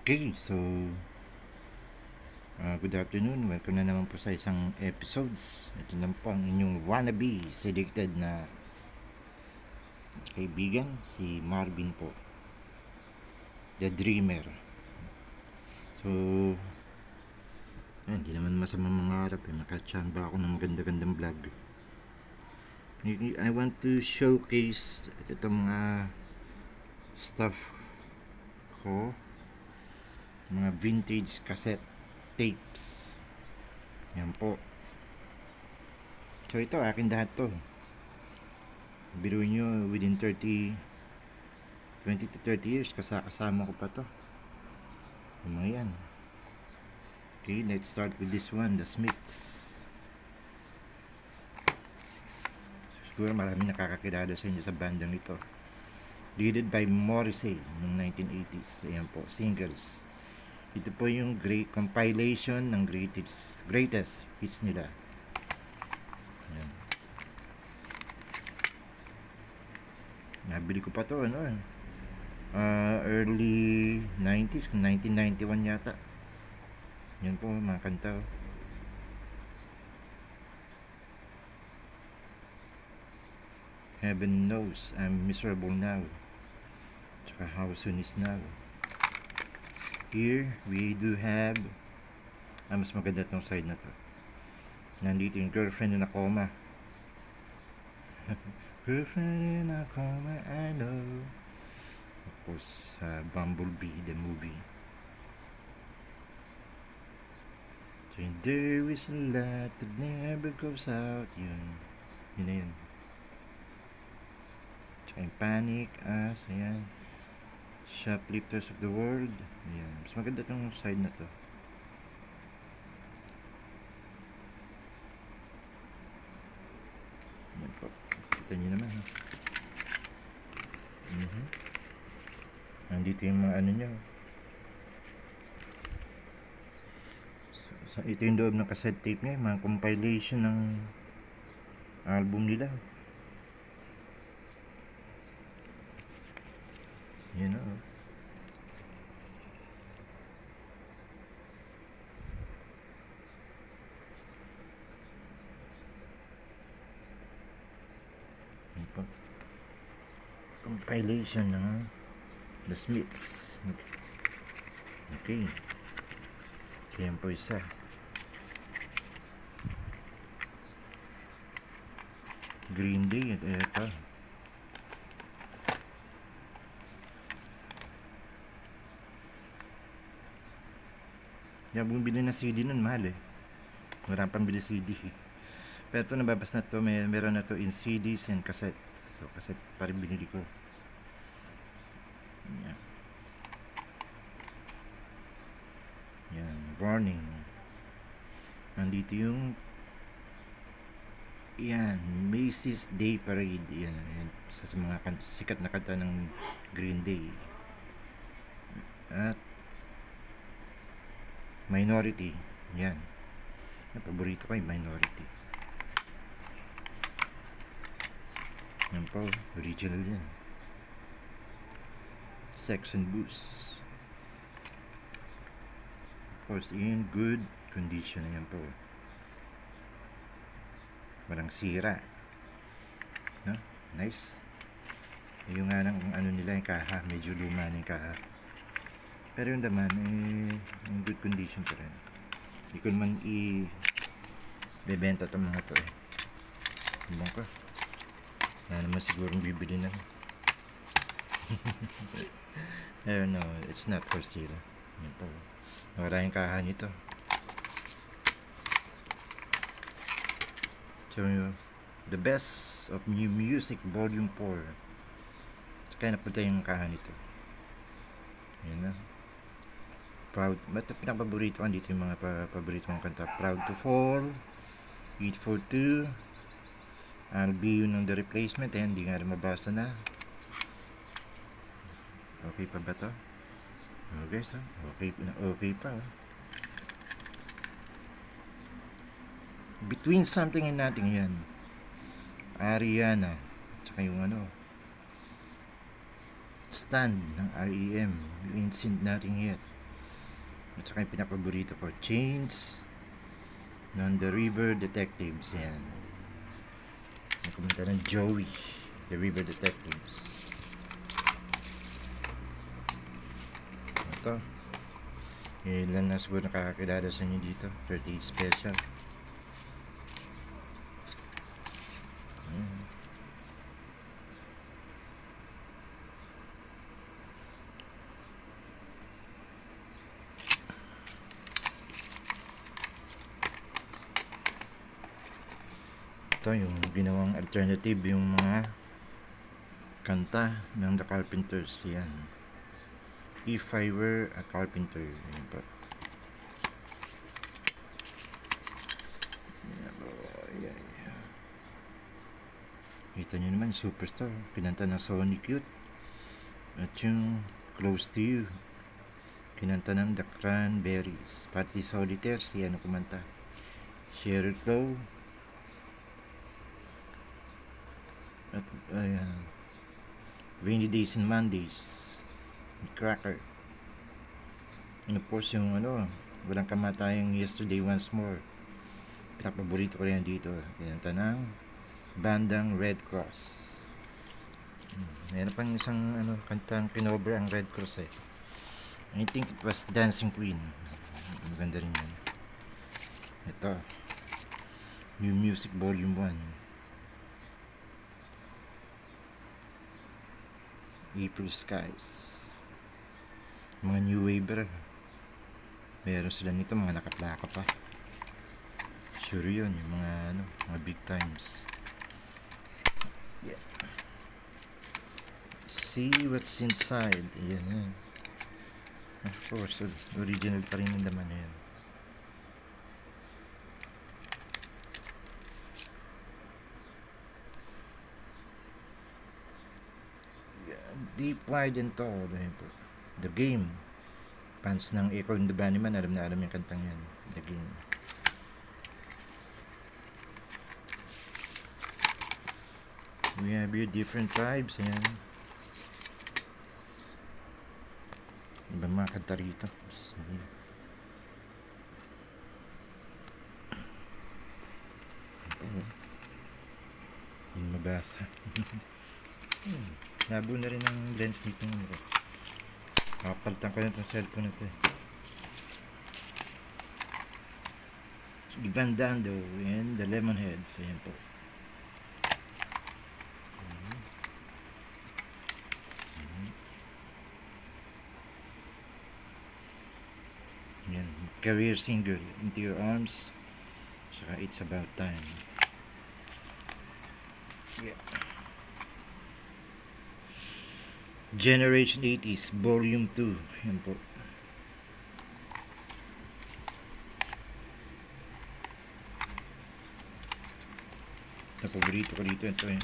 Okay, so good afternoon. Welcome na naman po sa isang episodes. Ito lang po ang inyong wannabe selected na kaibigan, si Marvin po, the dreamer. So, hindi naman masama mangarap. Nakachamba ako ng maganda-gandang vlog. I want to showcase itong mga stuff ko, mga vintage cassette tapes. Yan po. So ito, akin lahat to. Biruin nyo, within 20 to 30 years, kasama ko pa to. Yung mga yan. Okay, let's start with this one, The Smiths. Siguro maraming nakakakilala sa inyo sa bandang ito. Leaded by Morrissey noong 1980s. Ayan po, singles. Ito po yung great compilation ng greatest hits nila. Ayan. Nabili ko pa to early 90s, 1991 yata. Yan po mga kanta. Heaven Knows I'm Miserable Now, tsaka How Soon Is Now. Here we do have mas maganda tong side na to. Nandito yung Girlfriend in a Coma. Girlfriend in a Coma, I know. Tapos Bumblebee, the movie. So there is a light that never goes out. Yun na yun. Tsaka yung Panic, ayan. Shoplifters of the World. Ayan. Mas maganda tong side na to. Ayan po. Kita nyo naman. Nandito yung mga ano nyo. So, ito yung loob ng cassette tape niya. Mga compilation ng album nila. Yan o. Compilation ng The Smiths. Okay. So yan po isa. Green Day at ito. Yan, bumili na CD nun, mahal Walang pambili CD. Pero ito nababas na to, meron na to in CDs and cassette. So cassette pa rin binili ko. Yan. Yan, Warning. Nandito yung Macy's Day Parade. Yan sa mga sikat na kanta ng Green Day. At Minority. Yan. Yung paborito ko yung Minority. Yan po, original yan. Sex and Booze. Of course, in good condition. Yan po. Walang sira. No? Nice. Yung nga ng ano nila yung kaha. Medyo luma ng kaha. Pero yung naman, in good condition pa rin. Hindi ko naman bebenta itong mga to Ibang ko. Naman sigurong bibili na. No, it's not for sale. Yan po. Wala yung kaha nito. So, The Best of New Music Volume 4. Kaya napunta yung kaha nito. Yan na. Proud, ito pinakapaborito ko dito yung mga paborito kong kanta. Proud to Fall, Eat for Two, I'll Be You ng The Replacement. Hindi nga rin mabasa na. Okay pa ba to? Okay, so okay pa. Between Something and Nothing yan. Ariana. Tsaka yung Stand ng REM. You Ain't Seen Nothing Yet. At saka yung pinakapaborito ko, Chains ng The River Detectives. Yan. Yung kumanta ng Joey, The River Detectives. Ito. Ilan na siguro nakakakilala sa inyo dito. 30 special. Ito yung ginawang alternative, yung mga kanta ng The Carpenters. Yan. If I Were a Carpenter. Yan po. Yan. Kita nyo naman, Superstar. Kinanta ng Sonic Youth. At yung Close to You, kinanta ng The Cranberries. Pati Solitaire, si ano kumanta? Sheryl Crow. At Rainy Days and Mondays, Cracker. And of course yung walang kamatayang Yesterday Once More. Pinakapaborito ko rin dito. Kinanta ng bandang Red Cross. Meron pang isang kantang kinover ang Red Cross eh. I think it was Dancing Queen. Maganda rin yan. Ito, New Music Volume 1. April Skies. Mga New Waver. Meron sila nito, mga nakaplaka pa. Sure yun, yung mga big times. Yeah. See What's Inside. Yan. Of course, original pa rin yung laman na yan. Deep, Wide, and Tall. Ito. The Game. Fans ng Echo and the Bunnymen, alam na alam yung kantang yan. The Game. We have here different tribes. Ayan. Ibang mga kanta rito. Hindi mabasa. Labo na rin ang lens nito. Kapalitan ko na itong cellphone na ito eh. Ivan Dando and the Lemonheads. Ayan po. Ayan. Career Singer, Into Your Arms. Saka It's About Time. Yeah. Generation 80s, Volume 2. Yan po. Paborito ko dito ito eh.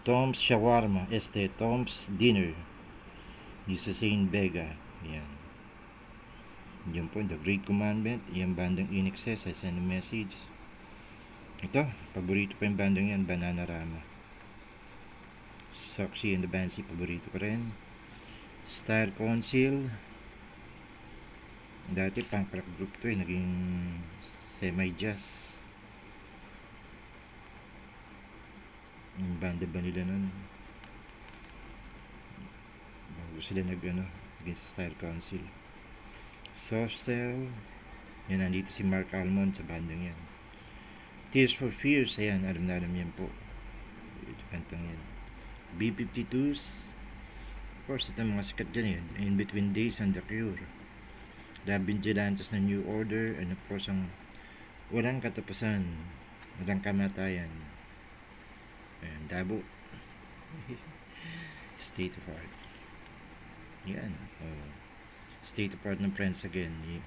Tom's Shawarma. Tom's Dinner. This is Saint Vega. Yan. Yan po, The Great Commandment. Yan bandang In Excess. I send a message. Ito, paborito ko yung bandang yan, Bananarama. Soxy and the Banshee, paborito ko rin. Star Council. Dati punk rock group to eh, naging semi-jazz. Yung banda ba nila nun? Bago sila naging Star Council. Soft Cell. Yan, nandito si Mark Almond sa bandang yan. Tears for Fears, ayan, alam na alam yan po. Ito kantang yan. B-52s. Of course, ito mga sikat dyan yan. In Between Days and The Cure. La Vigilantes na New Order. And of course, ang walang katapusan. Walang kamatayan. Ayan, Dabo. State of Heart. Yan. State of Heart ng Friends Again.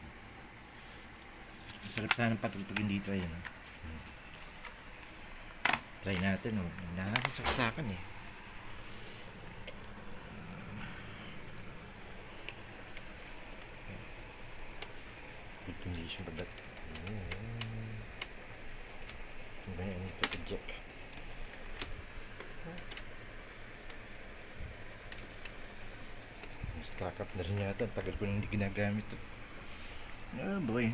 Sarap sana patutugin dito. Ayan. Try natin, nakakasaksakan eh. Ito hindi siya bagat. Ito ba yan? Ito jack. Stock up na rin yata. Tagal ko nang hindi ginagamit to. Oh boy.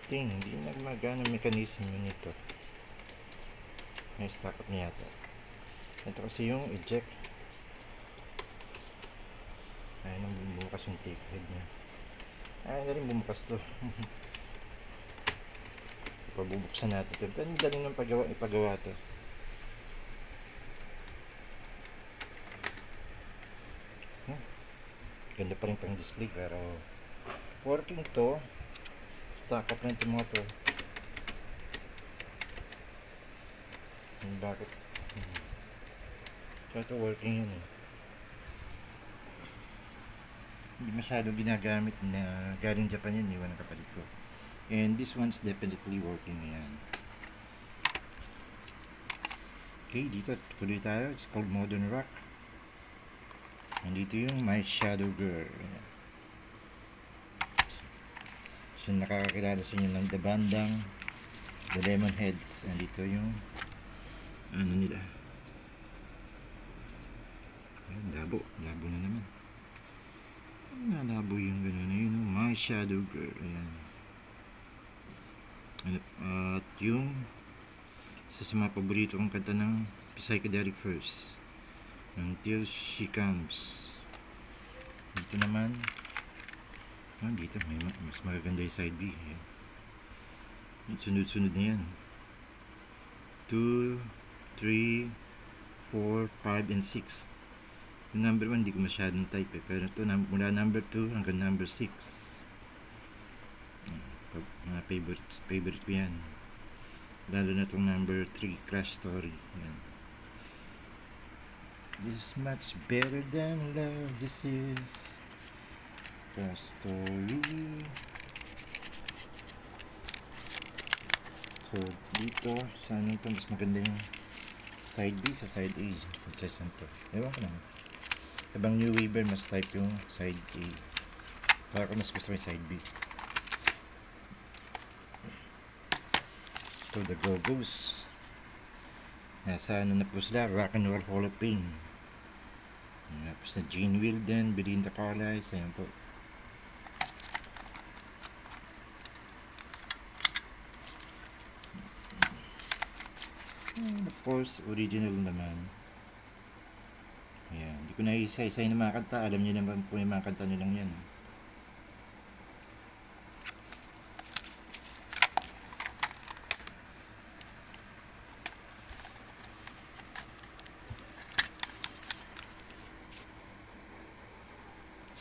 Thing, hindi nagmagana mechanism yun ito. May stock up na yata. Ito kasi yung eject. Ayun ang bumukas yung tape head niya. Ayun na rin bumukas to. Pabubuksan natin ito. Pero daling ng ipagawa to. Ganda pa rin pang display pero working to. Stock up na ito mga to. Bakit? So ito working yun eh. Hindi masyado ginagamit na galing Japan yun, iwan ang kapalit ko. And this one's definitely working yan. Okay, dito tuloy tayo. It's called Modern Rock. Nandito yung My Shadow Girl. So nakakakilala sa inyo ng The Bandang, The Lemonheads. Nandito yung ano nila. Ayun, labo na naman. Nalabo yung gano'n. Ayun, My Shadow Girl. Ayan. At yung isa sa mga paborito kong kanta ng Psychedelic Furs, Until She Comes. Dito naman, dito may mas magaganda yung side B. Ayan. Sunod-sunod na yan. 2, 3, 4, 5, and 6. Yung number 1 hindi ko masyadong type eh. Pero ito mula number 2 hanggang number 6. Mga favorite ko yan. Lalo na itong number 3, Crash Story. Yan. This much better than love. This is Crash Story. So dito sa ano ito mas maganda yung side B sa side A. Sa to. Ewan ko naman. Ibang New Waver mas type yung side A. Kaya ko mas gusto yung side B. So the Go-Go's. Nasa ano na po sila, Rock and Roll Hall of Fame. Tapos na Gene Wilden, Belinda Carlisle, ayan po. And of course, original naman. Ayan, hindi ko na isa-isa yung mga kanta. Alam niyo naman po yung mga kanta nilang yan.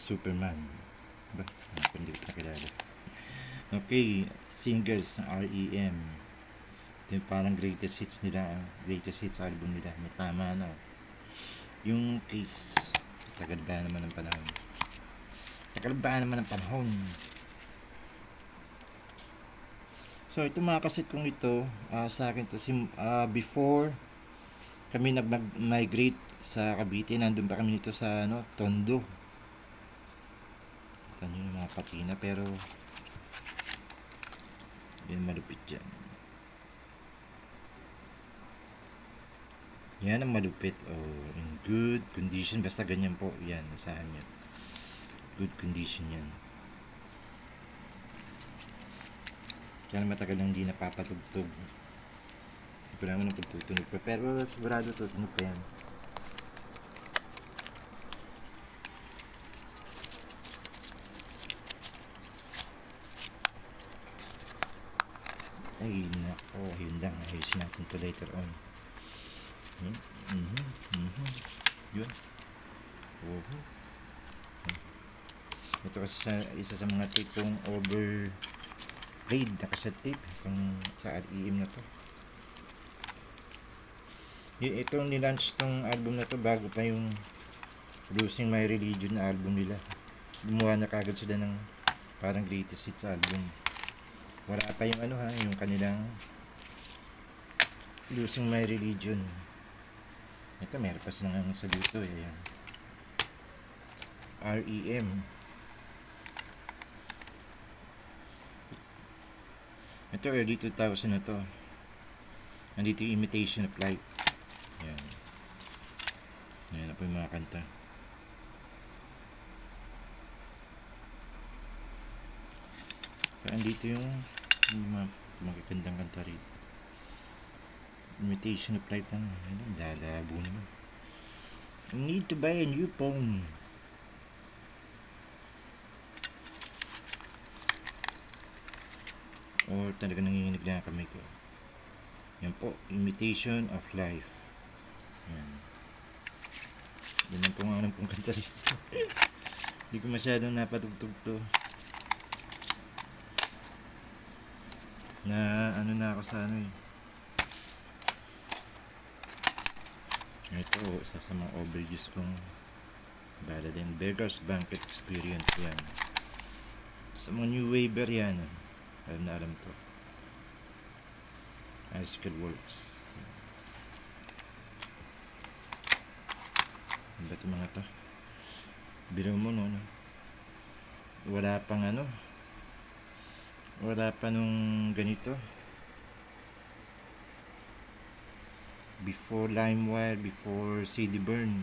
Superman. Ba? Hindi ko nakilala. Okay, singers ng REM. Ito yung parang greatest hits nila. Greatest hits album nila. May tama na. Yung Kiss. Tagal ba naman ng panahon? So ito mga kaset kong ito, sa akin to before kami nag-migrate sa Cavite, nandun pa kami nito sa Tondo. Ito yung mga patina pero yan malupit dyan. Yan ang malupit. Oh, in good condition. Basta ganyan po. Yan, nasahan yan. Good condition yan. Kaya matagal nang hindi napapatugtog. Hindi ko naman napagtutunog pa. Pero sigurado tutunog pa yan. Ay, nako. Yun lang. Ayusin natin to later on. Yun. Ito kasi isa sa mga tipong overlaid na cassette tape itong sa REM na to. Itong nilaunch tong album na to bago pa yung Losing My Religion na album nila. Gumawa na kagad sila ng parang greatest hits album. Wala pa yung yung kanilang Losing My Religion. Ito meron pa silang sa dito eh. Ayan. REM. Ito early 2000 na to. Nandito yung Imitation of Life. Yan. Yan na po yung mga kanta. Kaya andito yung mga magagandang kanta rito. Imitation of Life lang. Ayun, lalabo naman. I need to buy a new phone. Or talaga nanginginig lang ang kamay ko. Yan po, Imitation of Life. Yan. Yan lang po nga alam kong kanta rin. Hindi ko masyadong napatugtog to. Na ano na ako sa ano eh. Ito, isa sa mga overages kong bala din. Beggar's Banquet Experience yan. Sa mga new waiver yan. Alam na alam to. Icicle Works. Ang ba't yung mga to? Biro mo no? Wala pang ano? Wala pa nung ganito. Before LimeWire, before CD Burn.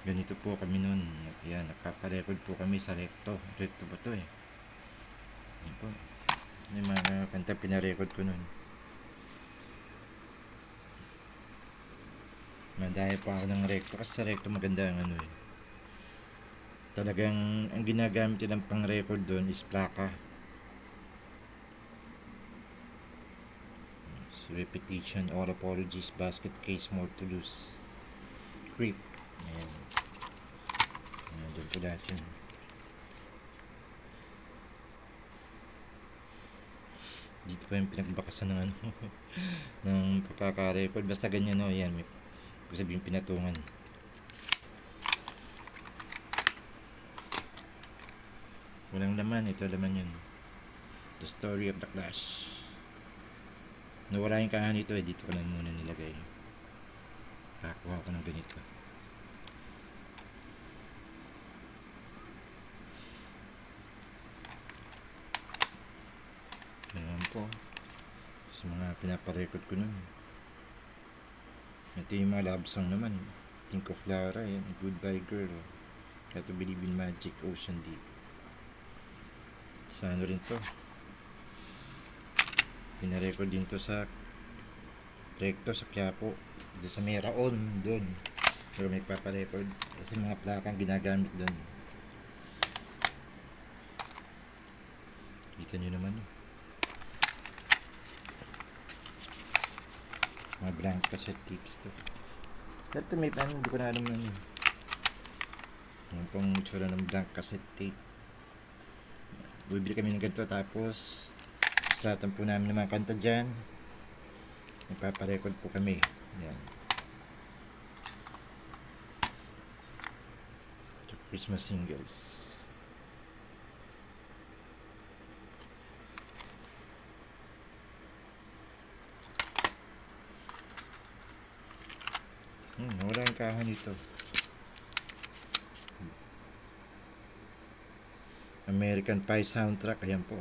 Ganito po kami nun. Yan, nakaparecord po kami sa Recto. Recto ba to eh? Yan po. Yung mga kanta pinarecord ko nun. Madaya pa ako ng Recto kasi sa Recto maganda ang ano eh. Talagang ang ginagamit nilang pang record doon is plaka. Repetition, or apologies, basket case, more to lose, creep. Ayan. Ayan, doon po lahat yun. Dito pa yung pinagbakasan ng ano ng pagkakarecord. Basta ganyan no, ayan. May sabihin pinatungan. Walang laman, ito laman yun. The Story of the Clash. Nawala yung kahan nito eh, dito ko lang muna nilagay. Kakakuha ko ng ganito. Ganun po. Sa mga pinaparecord ko nun. Ito yung mga love song naman. Think of Lara, yan. Goodbye Girl. Got to Believe in Magic, Ocean Deep. Sa ano rin to. Pinarecord din to sa Recto sa Quiapo, doon sa Meraon doon, pero may paparecord kasi mga plakang ginagamit doon. Kita nyo naman mga blank cassette tapes to. Dito may pan, hindi ko na alam yun. Yung pang tsura ng blank cassette tape. Bibili kami ng ganito tapos slatan po namin ng mga kanta dyan. Nagpaparecord po kami. Yan. The Christmas singles. Wala yung kahon nito. American Pie soundtrack. Ayan po.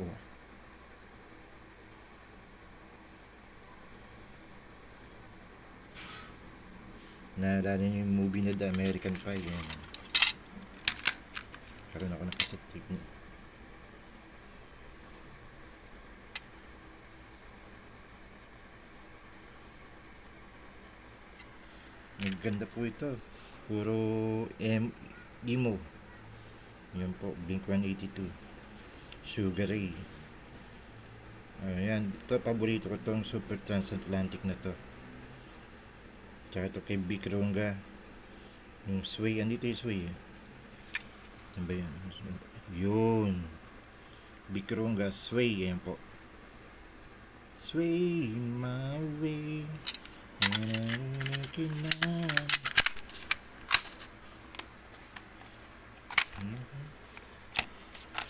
Naalala niyo yung movie na The American Pie. Yan. Karoon ako ng cassette tape niya. Maganda po ito. Puro emo. Yan po, Blink-182. Sugar Ray. Ayan, ito paborito ko tong Super Transatlantic na to. Tsaka ito kay Big Ronga. Yung Sway, andito yung Sway. Ano ba yan? Yun. Big Ronga, Sway. Ayan po. Sway my way.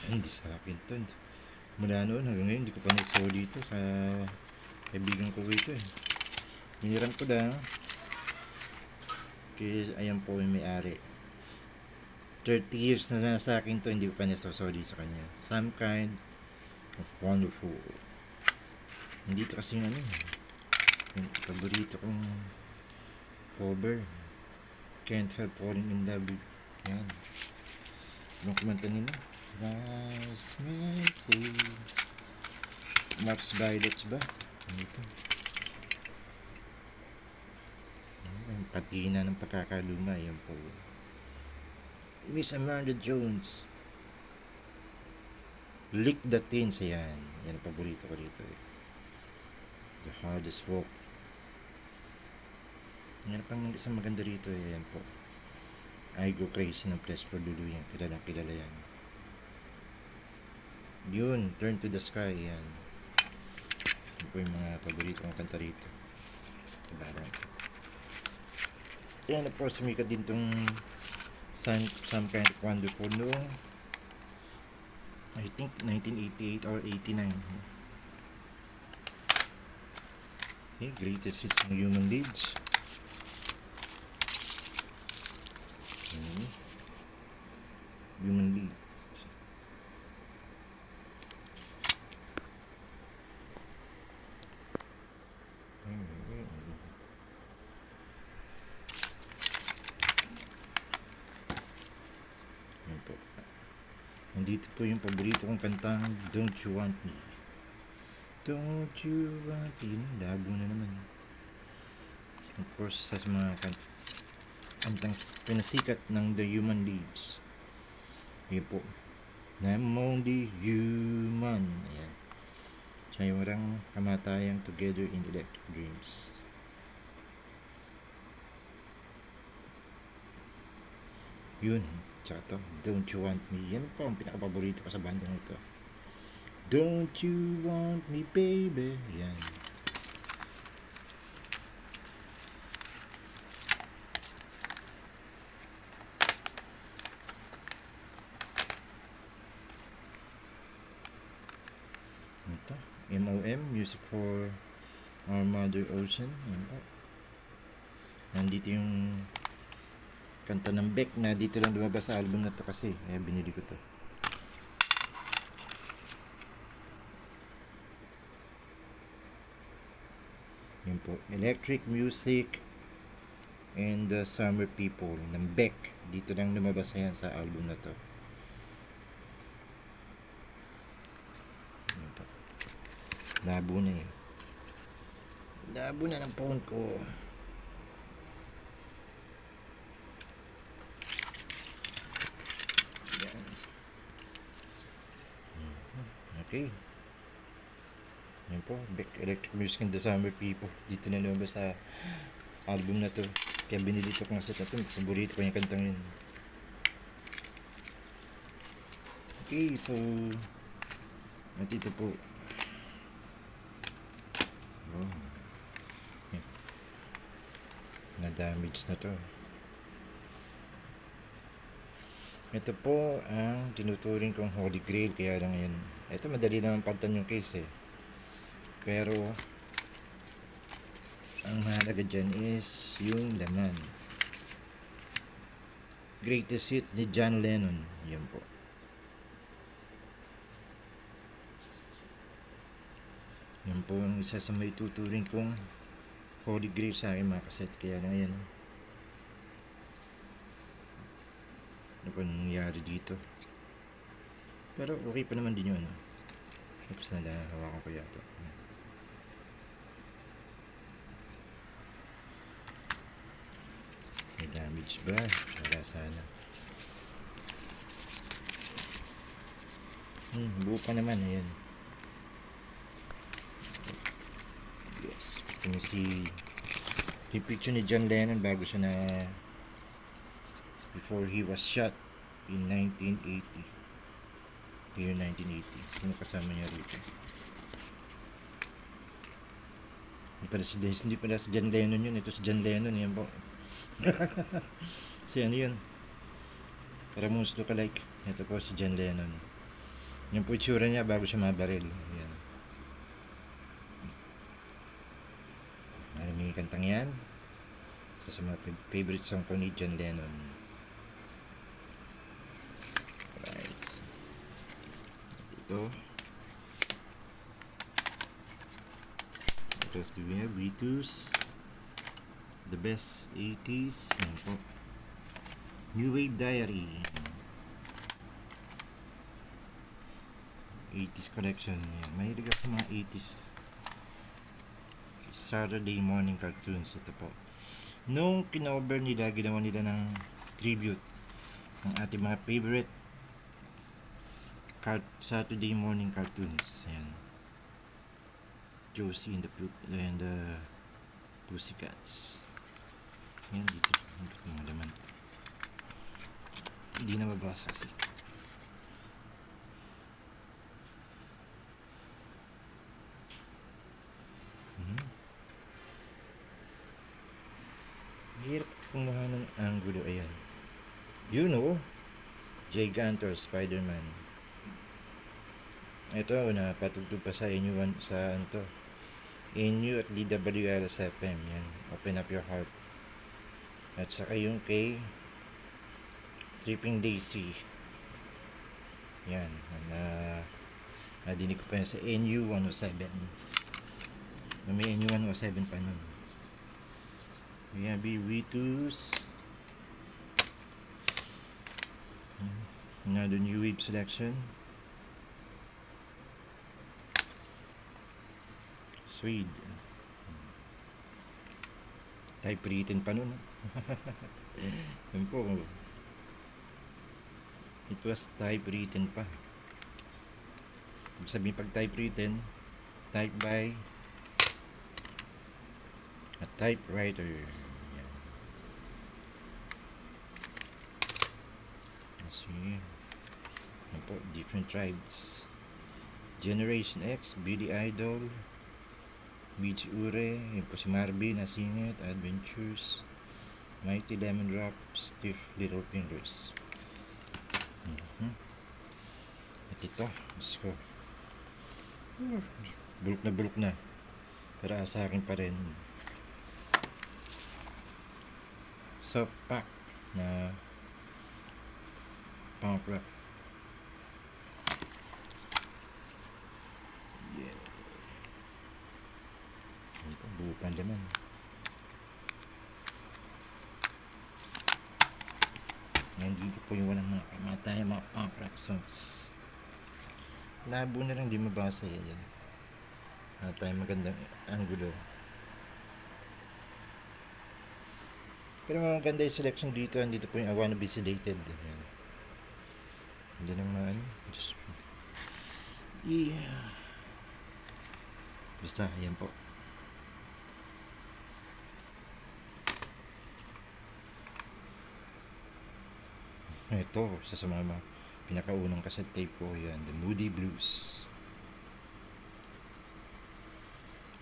Hindi sa akin to. Mula noon hanggang ngayon, hindi ko pa nagsaw dito sa kaibigan ko ito eh. Hiniram ko lang. Kaya ayan po yung may-ari. 30 years na sa akin to, hindi ko pa nasosoli sa kanya. Some kind of wonderful. Hindi to kasi ano. Yung paborito kong cover, Can't Help Falling in Love with. Yan. Yung kumanta nila, Rise, Mercy, Mars Violets ba? Ano ito? Yung patina ng pagkakaluma. Yan po, Miss Amanda Jones, Lick the Tins. Yan ang paborito ko dito eh. The Hardest Walk. Yan pang isang maganda rito eh. Yan po, I Go Crazy ng Ples for Lulu. Yan, kilala yan. Yun, Turn to the Sky. Yan po yung mga paborito kong kanta rito. Yan na po, sumikat din tong Some Kind of Wonderful noong I think 1988 or 89. Okay, greatest hits ng Human Leads. Okay. Human Leads. Yan po. Nandito po yung paborito kong kantang Don't You Want Me. Don't you want me? Labo na naman. Of course, sa mga kantang pinasikat ng The Human Leads. Yan po. I'm only human. Ayan. Siya yung marang kamatayang Together in Electric Dreams. Yun. Tsaka to, Don't You Want Me. Yan po ang pinakapaborito ko sa banda nito. Don't you want me, baby? Yan. Ito, MOM, Music for Our Mother Ocean. Yan po. Nandito yung kanta ng Beck na dito lang lumabas sa album na to kasi. Kaya binili ko to. Yan po. Electric Music and the Summer People ng Beck. Dito lang lumabas yan sa album na to. Yan po. Labo na eh. Labo na ng phone ko. Yan. Okay. Yan po, Beck, Electric Music and the Summer People. Dito na lumabas sa album na to. Kaya binili ko ng set na to. Paborito ko yung kantang yun. Okay, so nandito po. Oh. Yan. Na-damage na to. Ito po ang tinuturing kong Holy Grail. Kaya lang yan. Ito madali naman pagtan yung case eh. Pero ang mahalaga dyan is yung laman. Greatest hits ni John Lennon. Yan po. Yan po ang isa sa may tuturing kong Holy Grail sa akin mga kaset. Kaya lang yan. Ano pa nangyari dito? Pero okay pa naman din yun. Oops, hawakan ko yata. May damage ba? Wala sana. Buo pa naman. Ayan. Yes. Kung yung picture ni John Lennon bago siya na before he was shot in 1980. Year 1980. Sino kasama niya rito? Hindi pala si John Lennon yun. Ito si John Lennon. Yan po. So ano yun? Para most look alike. Ito po si John Lennon. Yung po itsura niya bago siya mabaril. Yan. Maraming kantang yan. Sa mga favorite song po ni John Lennon. Right. Ito What else do we have? Ritus. The best 80s. Ayan po. New Wave Diary. 80s collection. Ayan. Mahilig ako sa mga 80s. Saturday morning cartoons. Ito po. Nung kinover nila, ginawa nila ng tribute ng ating mga favorite Saturday morning cartoons. Ayan. Josie and the Pussycats. Ayan, dito. Dito mga laman. Hindi na mabasa kasi. Hirap kumuha ng angulo. Ayan. You know, Gigantor Spider-Man. Ito, napatugtog pa sa inyo sa ano to. Inyo at DWLSFM. Yan. Open up your heart. At saka yung kay Tripping Daisy. Yan. Nadinig ko pa yan sa NU 107. May NU 107 pa nun. We have Ritus. Another new wave selection. Swede. Typewritten pa nun. Yan po. It was typewritten pa. Ibig sabihin pag typewritten, type by a typewriter. Yan. Let's see. Yan po, different tribes. Generation X, Billy Idol, Beach Ure, yun po si Marvin, Asingit, Adventures, Mighty Lemon Drop, Stiff Little Fingers. At ito, let's go. Bulok na. Pero sa akin pa rin. Soft pack na punk rock. Yeah. Ito, buo pa naman. Nandito po yung walang mga kamatay, mga punk rock songs. Labo na lang, di mabasa yan. Wala tayong magandang angulo. Pero maganda yung selection dito. Andito po yung I Wanna Be Sedated. Ayan. Hindi naman. Just... yeah. Basta, ayan po. Ito, isa sa mga pinakaunang cassette tape ko. Yan, The Moody Blues.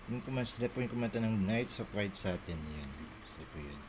Yung sila po yung kumanta ng Nights of White Satin. Yan. Sila po yan.